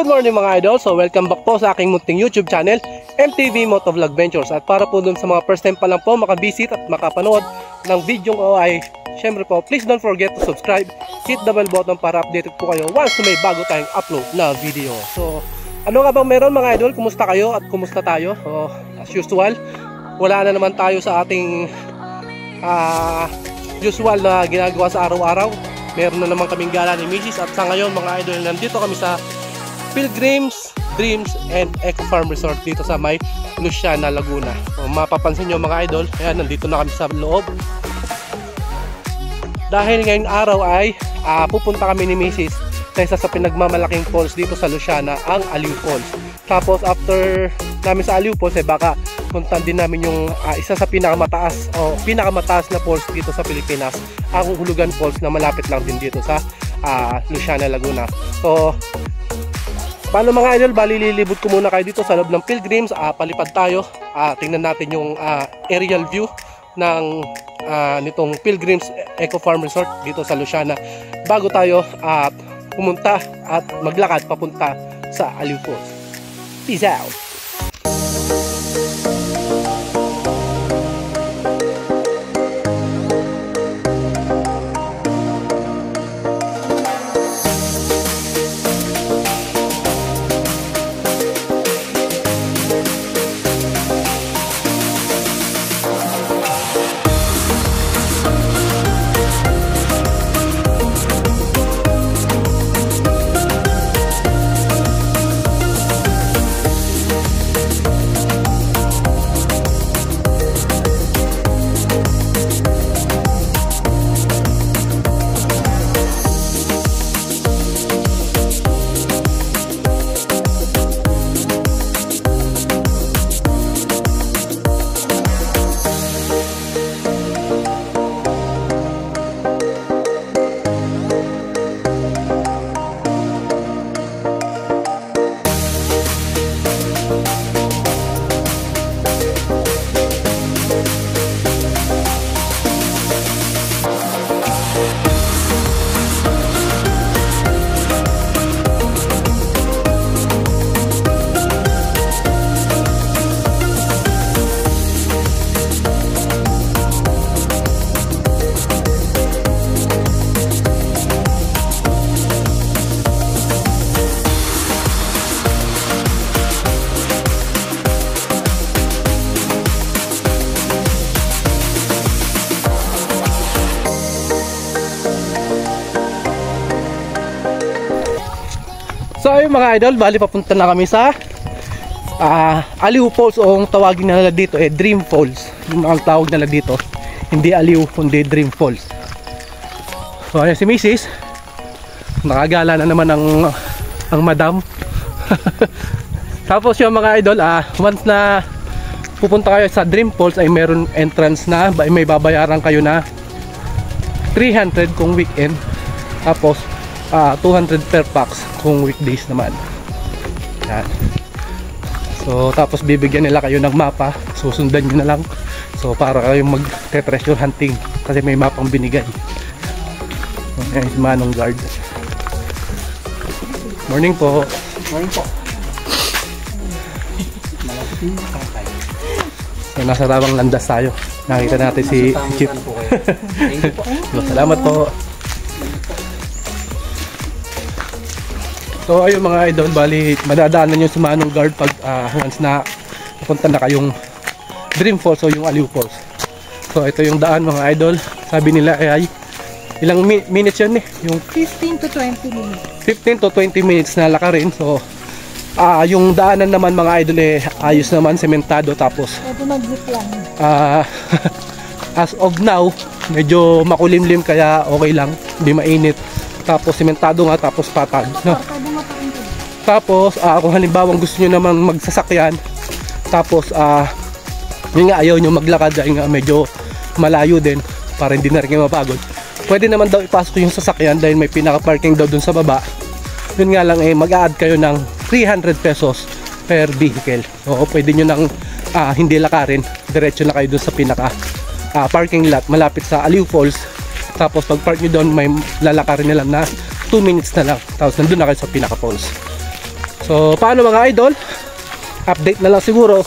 Good morning mga idol. So welcome back po sa aking munting YouTube channel, MTV Motovlog Ventures. At para po dun sa mga first time pa lang po makabisit at makapanood ng video ko ay syempre po, please don't forget to subscribe, hit the bell button para updated po kayo once may bago tayong upload na video. So ano nga bang meron mga idol? Kumusta kayo at kumusta tayo? As usual, wala na naman tayo sa ating usual na ginagawa sa araw-araw. Meron na naman kaming gala ni Mrs. At sa ngayon mga idol, nandito kami sa Pilgrims, Dreams and Eco Farm Resort dito sa may Luciana, Laguna. Mapapansin nyo mga idol, ayan, nandito na kami sa loob. Dahil ngayong araw ay pupunta kami ni Mrs. sa isa sa pinagmamalaking falls dito sa Luciana, ang Aliw Falls. Tapos after namin sa Aliw Falls, baka puntan din namin yung isa sa pinakamataas na falls dito sa Pilipinas, ang Hulugan Falls, na malapit lang din dito sa Luciana, Laguna. So paano mga idol, bali lilibot ko muna kayo dito sa loob ng Pilgrims. Palipad tayo, tingnan natin yung aerial view ng nitong Pilgrims Eco Farm Resort dito sa Luciana bago tayo pumunta at maglakad papunta sa Aliw Falls. Peace out! So ayun mga idol, bali papunta na kami sa Aliw Falls, o ang tawagin nila dito Dream Falls. Yung ang tawag nila dito, hindi Aliw kundi Dream Falls. So ayun si Mrs. Nakagala na naman ang madam. Tapos yung mga idol, once na pupunta kayo sa Dream Falls ay meron entrance na, may babayaran kayo na 300 kung weekend, tapos 200 per pax kung weekdays naman. Yan. So tapos bibigyan nila kayo ng mapa, susundan nyo na lang. So para kayong mag-treasure hunting kasi may mapang binigay. Yan si Manong Guard. Morning po. Morning po. So nasa tabang landas tayo. Nakita natin si Chip. Salamat po. So ayun mga idol, bali madadaanan nyo sa Manong Guard pag once na pupunta na kayong Dream Falls o yung Aliw Falls. So ito yung daan mga idol. Sabi nila ay ilang minutes yun yung 15 to 20 minutes. 15 to 20 minutes na lakarin. So yung daanan naman mga idol ayos naman, sementado. Tapos ito mag-zip lang. As of now medyo makulimlim kaya okay lang, hindi mainit. Tapos sementado nga, tapos patag, no? Tapos kung halimbawa gusto nyo naman magsasakyan, tapos yun nga, ayaw nyo maglakad dahil nga medyo malayo din para hindi na rin kayo mapagod, pwede naman daw ipasok yung sasakyan dahil may pinaka-parking daw dun sa baba. Yun nga lang mag-a-add kayo ng 300 pesos per vehicle. So pwede nyo nang hindi lakarin, diretso na kayo dun sa pinaka parking lot malapit sa Aliw Falls. Tapos pag park nyo doon, may lalakarin nila na 2 minutes na lang, tapos nandun na kayo sa pinaka falls. So paano mga idol? Update na lang siguro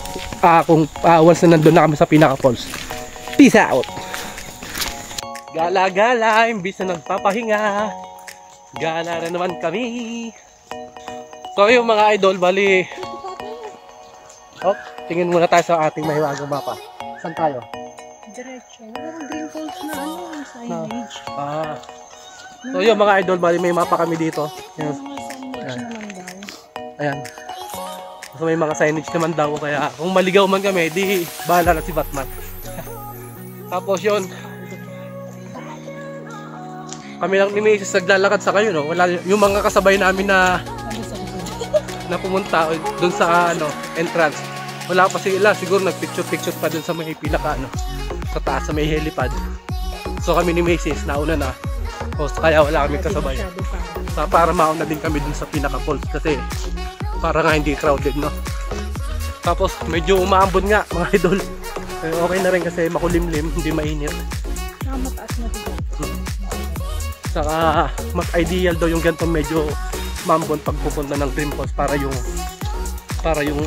kung once na nandun na kami sa pinaka falls. Peace out. Gala-gala, imbis na nagpapahinga, gala na naman kami. So yung mga idol, bali tingin muna tayo sa ating mahiwagang mapa. Saan tayo? Diretso. Walang green falls na signage. So yung mga idol, bali may mapa kami dito. Yes. Mga signage naman daw. Ayan. So may mga signage naman daw, kaya kung maligaw man kami, di bahala na si Batman. Tapos yun, kami lang ni Macy's naglalakad sa kayo, no? Wala yung mga kasabay namin na pumunta doon sa entrance. Wala pa sila, siguro nagpicture-picture pa doon sa may pinaka sa taas sa may helipad. So kami ni Macy's nauna na. So kaya wala kami kasabay. So, para mauna din kami doon sa pinaka falls kasi para nga hindi crowded, no? Tapos medyo umaambon nga mga idol. Okay na rin kasi makulimlim, hindi mainit. Mataas na dito. Saka mas ideal daw yung ganito medyo mambon pag pupunta ng Dream Falls para yung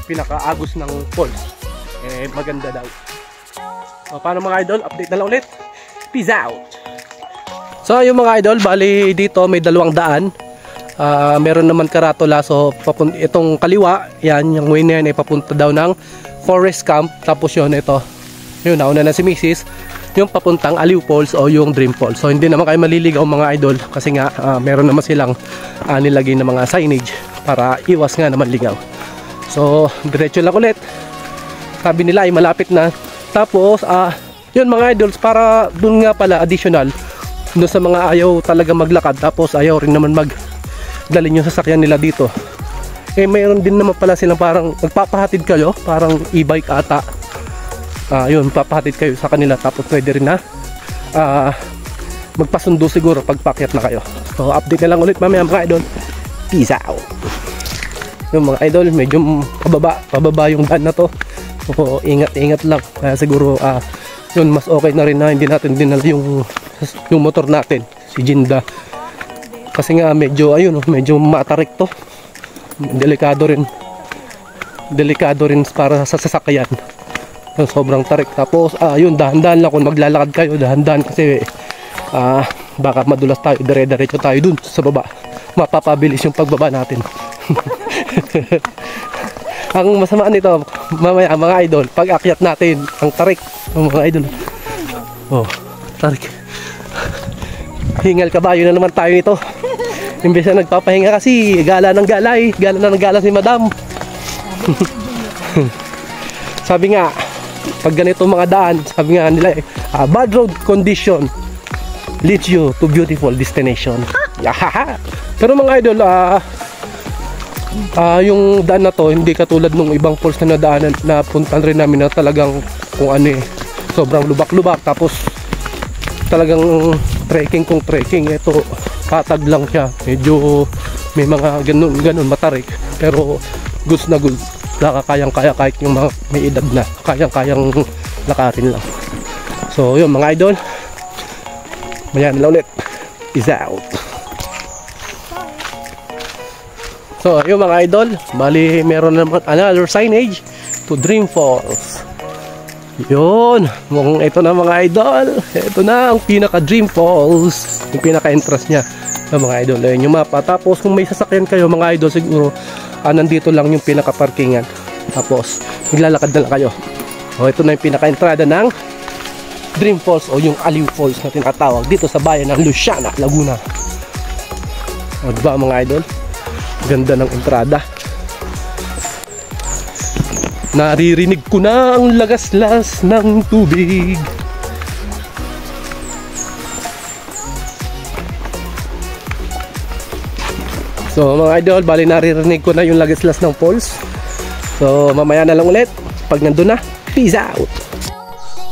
pinakaagos ng falls maganda daw. So paano mga idol, update na lang ulit. Peace out. So yung mga idol, bali dito may dalawang daan. Meron naman karatula, so itong kaliwa, yan yung way na yan ay papunta daw ng Forest Camp. Tapos yun ito, yun nauna na si Mrs. yung papuntang Aliw Falls o yung Dream Falls. So hindi naman kayo maliligaw mga idol kasi nga meron naman silang nilagay na mga signage para iwas nga naman ligaw. So diretso lang ulit, sabi nila ay malapit na. Tapos yun mga idols, para dun nga pala additional dun sa mga ayaw talaga maglakad, tapos ayaw rin naman magdalhin yung sasakyan nila dito, mayroon din naman pala silang parang nagpapahatid kayo, parang e-bike ata. Yun, papahatid kayo sa kanila, tapos pwede rin na magpasundo siguro pag pakyat na kayo. So update na lang ulit mamaya mga idol. Peace out. Yung mga idol, medyo pababa yung daan na to. So ingat lang, kaya siguro yun, mas okay na rin na hindi natin dinala yung motor natin, si Jinda, kasi nga medyo medyo matarik to, delikado rin para sa sasakyan. Sobrang tarik. Tapos yun, dahan-dahan lang kung maglalakad kayo, dahan-dahan kasi baka madulas tayo, dire-diretso tayo dun sa baba, mapapabilis yung pagbaba natin. Ang masama nito mamaya mga idol, pag akyat natin, ang tarik mga idol. Tarik. Hingal kabayo na naman tayo nito. Imbes na nagpapahinga kasi gala ng gala si madam. Sabi nga, pag ganito mga daan, sabi nga nila bad road condition leads you to beautiful destination. Pero mga idol, yung daan na to hindi katulad nung ibang falls na nadaanan na puntan rin namin na talagang kung sobrang lubak-lubak, tapos talagang trekking. Ito patag lang siya, medyo may mga ganun matarik, pero goods na goods, nakakayang-kaya kahit yung mga may edad na, kayang-kayang lakarin lang. So yun mga idol, mayan na ulit. Peace out. So yun mga idol, bali meron naman another signage to Dream Falls. Yun, mukhang ito na mga idol, ito na ang pinaka Dream Falls, yung pinaka entrance nya mga idol. Ayun yung mapa. Tapos kung may sasakyan kayo mga idol, siguro nandito lang yung pinaka parkingan, tapos maglalakad na lang kayo. O ito na yung pinaka entrada ng Dream Falls o yung Aliw Falls na tinatawag dito sa bayan ng Luciana, Laguna. O diba mga idol, ganda ng entrada. Naririnig ko na ang lagaslas ng tubig. So mga idol, bali naririnig ko na yung lagaslas ng falls. So mamaya na lang ulit pag nandun na. Peace out.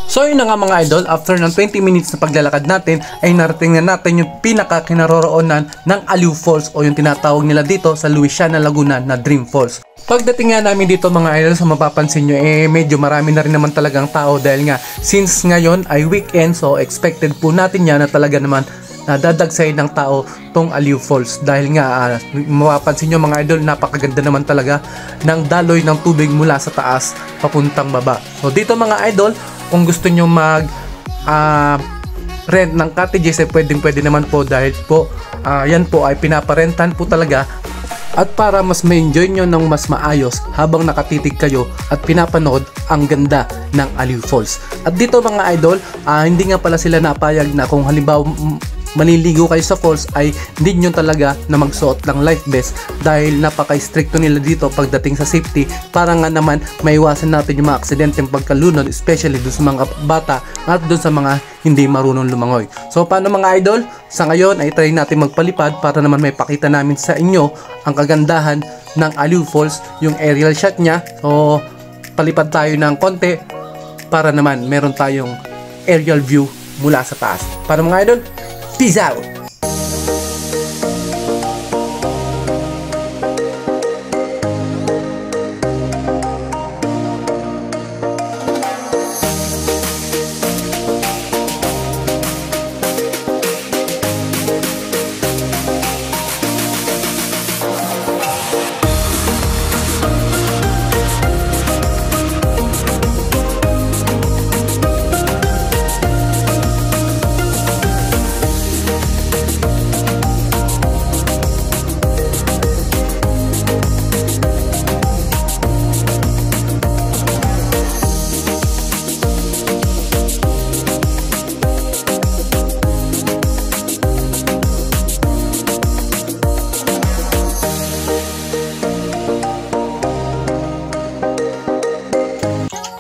So yun na nga mga idol, after ng 20 minutes na paglalakad natin ay narating na natin yung pinaka kinaroroonan ng Aliw Falls o yung tinatawag nila dito sa Luciana, Laguna na Dream Falls. Pagdating nga namin dito mga idol, so mapapansin nyo medyo marami na rin naman talagang tao dahil nga since ngayon ay weekend, so expected po natin yan na talaga naman nadadagsay ng tao tong Aliw Falls dahil nga mapapansin nyo mga idol, napakaganda naman talaga ng daloy ng tubig mula sa taas papuntang baba. So dito mga idol, kung gusto nyo mag rent ng cottages pwede naman po dahil po yan po ay pinaparentan po talaga. At para mas ma-enjoy nyo ng mas maayos habang nakatitig kayo at pinapanood ang ganda ng Aliw Falls. At dito mga idol, hindi nga pala sila napayag na kung halimbawa maliligo kayo sa falls ay hindi nyo talaga na magsuot ng life vest dahil napaka-stricto nila dito pagdating sa safety para nga naman maiwasan natin yung mga aksidenteng pagkalunod, especially doon sa mga bata at doon sa mga hindi marunong lumangoy. So paano mga idol? Sa ngayon ay try natin magpalipad para naman may pakita namin sa inyo ang kagandahan ng Aliw Falls, yung aerial shot niya. So palipad tayo ng konti para naman meron tayong aerial view mula sa taas. Paano mga idol? Peace out!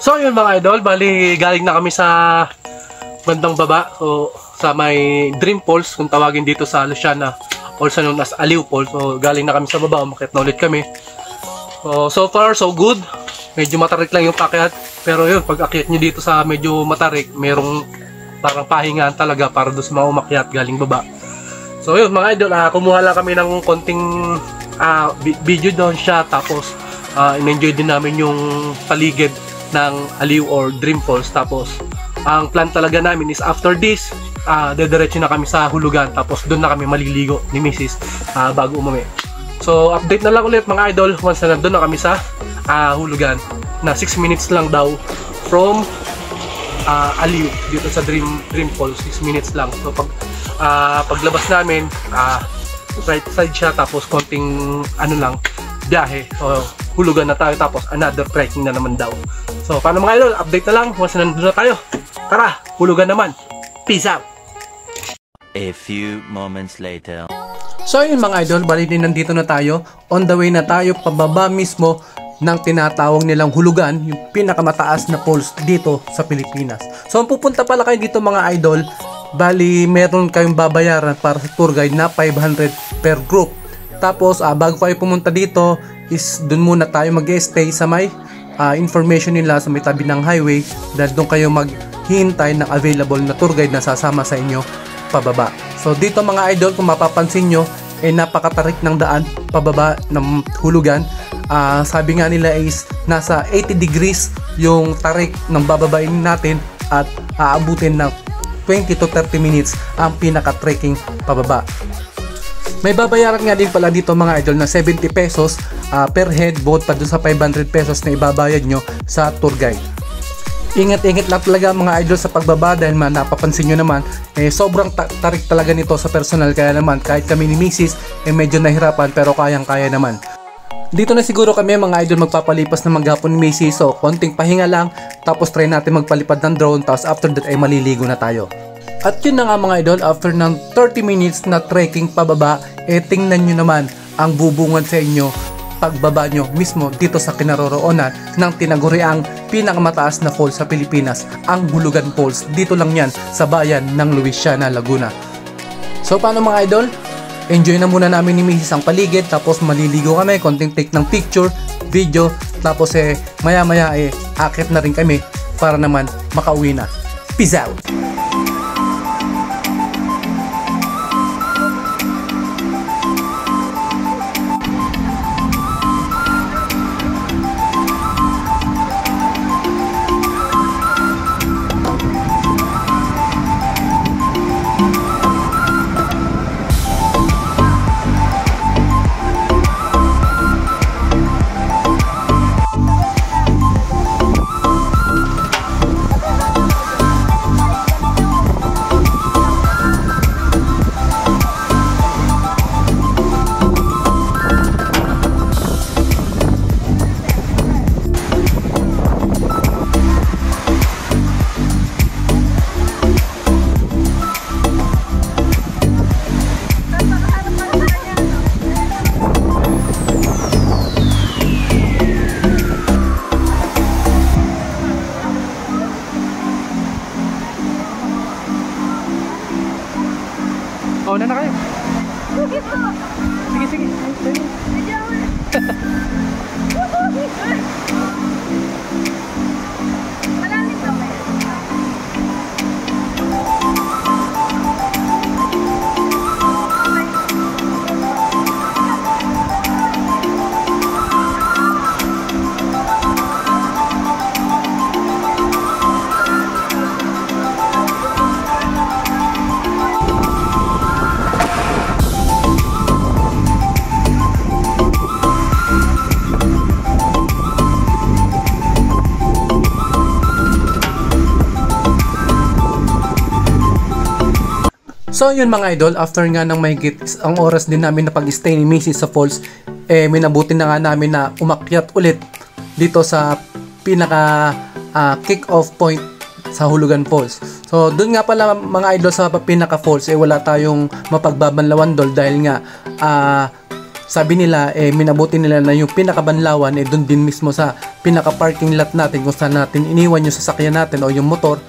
So yun mga idol, bali galing na kami sa bandang baba, so sa may Dream Falls kung tawagin dito sa Luciana, also known as Aliw Falls. So galing na kami sa baba, umakyat na ulit kami. So far so good, medyo matarik lang yung pakyat, pero yun pag akyat nyo dito sa medyo matarik, merong parang pahingaan talaga para doon sa mga umakyat galing baba. So yun mga idol, kumuha lang kami ng konting video doon siya, tapos in-enjoy din namin yung paligid ng Aliw or Dream Falls. Tapos ang plan talaga namin is after this dediretso na kami sa hulugan, tapos doon na kami maliligo ni Mrs. Bago umuwi. So update na lang ulit mga idol once na nandun na kami sa hulugan, na 6 minutes lang daw from Aliw dito sa Dream Falls. 6 minutes lang. So paglabas namin right side siya, tapos konting lang biyahe, so hulugan na tayo, tapos another trekking na naman daw. So paano mga idol, update na lang once na nandun na tayo. Tara, hulugan naman. Peace out! A few moments later. So yun mga idol, bali din nandito na tayo. On the way na tayo pababa mismo ng tinatawag nilang hulugan, yung pinakamataas na falls dito sa Pilipinas. So ang pupunta pala kayo dito mga idol, bali meron kayong babayaran para sa tour guide na 500 per group. Tapos bago kayo pumunta dito is dun muna tayo mag-stay sa may information nila sa may tabi ng highway, dahil doon kayo maghihintay ng available na tour guide na sasama sa inyo pababa. So dito mga idol, kung mapapansin nyo, napakatarik ng daan pababa ng hulugan. Sabi nga nila is nasa 80 degrees yung tarik ng bababain natin, at aabutin ng 20 to 30 minutes ang pinaka-trekking pababa. May babayaran nga din pala dito mga idol na 70 pesos per head, both pa doon sa 500 pesos na ibabayad nyo sa tour guide. Ingat-ingat lang talaga mga idol sa pagbaba, dahil napapansin nyo naman sobrang tarik talaga nito sa personal, kaya naman kahit kami ni Mrs. medyo nahirapan, pero kayang-kaya naman. Dito na siguro kami mga idol magpapalipas na maghapon ni Mrs. So konting pahinga lang, tapos try natin magpalipad ng drone, tapos after that ay maliligo na tayo. At yun na nga mga idol, after ng 30 minutes na trekking pababa, tingnan nyo naman ang bubungan sa inyo pagbaba nyo mismo dito sa kinaroroonan ng tinaguriang pinakamataas na falls sa Pilipinas, ang Hulugan Falls. Dito lang yan sa bayan ng Luisiana, Laguna. So paano mga idol? Enjoy na muna namin ni Mrs. ang paligid, tapos maliligo kami, konting take ng picture, video, tapos maya maya akit na rin kami para naman makauwi na. Peace out! So yun mga idol, after nga ng mahigit ang oras din namin na pag-stay ni Mrs. sa falls, minabuti na nga namin na umakyat ulit dito sa pinaka kick-off point sa Hulugan Falls. So doon nga pala mga idol sa pinaka falls wala tayong mapagbabanlawan dol dahil nga sabi nila minabuti nila na yung pinakabanlawan doon din mismo sa pinaka parking lot natin kung saan natin iniwan yung sasakyan natin o yung motor.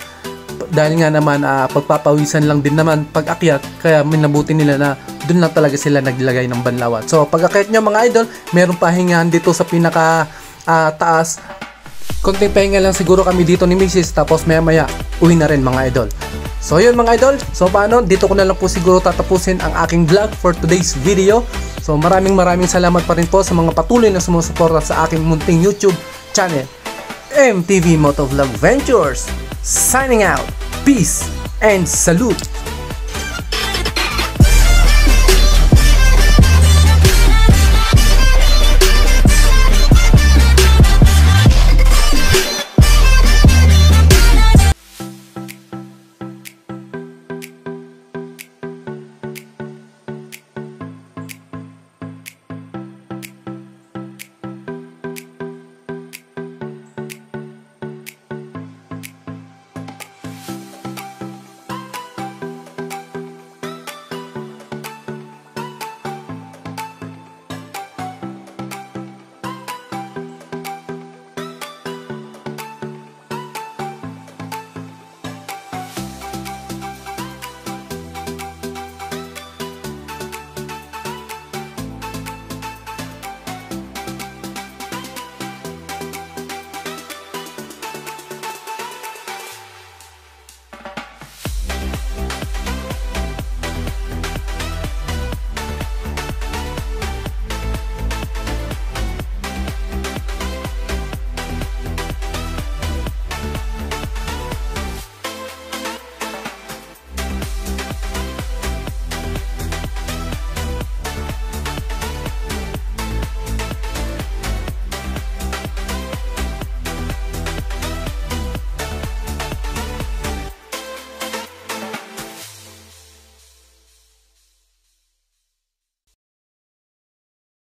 Dahil nga naman pagpapawisan lang din naman pag akyat, kaya minabuti nila na doon lang talaga sila naglagay ng banlawan. So pag akyat nyo mga idol, meron pahingahan dito sa pinaka taas. Konting pahinga lang siguro kami dito ni Mrs. Tapos maya maya uwi na rin mga idol. So yun mga idol, so paano, dito ko na lang po siguro tatapusin ang aking vlog for today's video. So maraming salamat pa rin po sa mga patuloy na sumusuporta sa aking munting YouTube channel, MTV Motovlog Ventures. Signing out. Peace and salute.